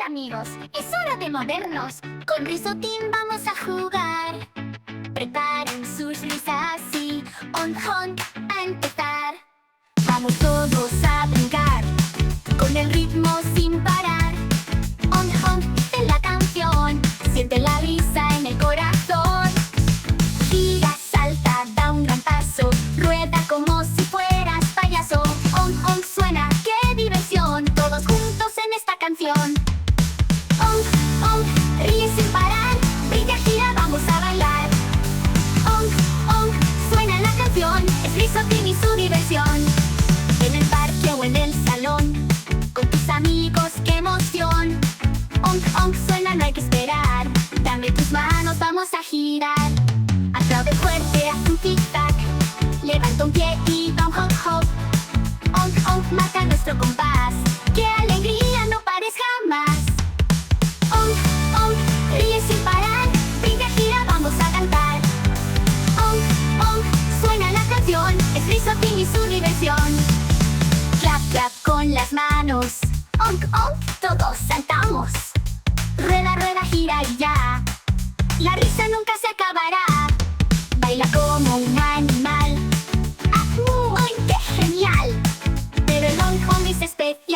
amigos, es hora de movernos. Con Risotín vamos a jugar. Preparen sus risas y on a empezar. Vamos todos a brincar con el ritmo sin parar. On de la canción, siente la risa en el corazón. Gira, salta, da un gran paso, rueda como si fueras payaso. On suena, qué diversión, todos juntos en esta canción. On, ríe sin parar, brilla, gira, vamos a bailar. On, suena la canción, es Risotín y su diversión. En el parque o en el salón, con tus amigos, qué emoción. On, suena, no hay que esperar, dame tus manos, vamos a girar. Aplaude fuerte, haz un tic-tac, levanta un pie y va un hop. On, marca nuestro compás, qué alegría, no pares jamás. On, ríe sin parar, brilla, gira, vamos a cantar. On, suena la canción, es Risotín y su diversión. Clap, clap con las manos, on, todos saltamos. Rueda, rueda, gira y ya, la risa nunca se acabará. Baila como un animal, ¡uy, qué genial! Pero el on es especial.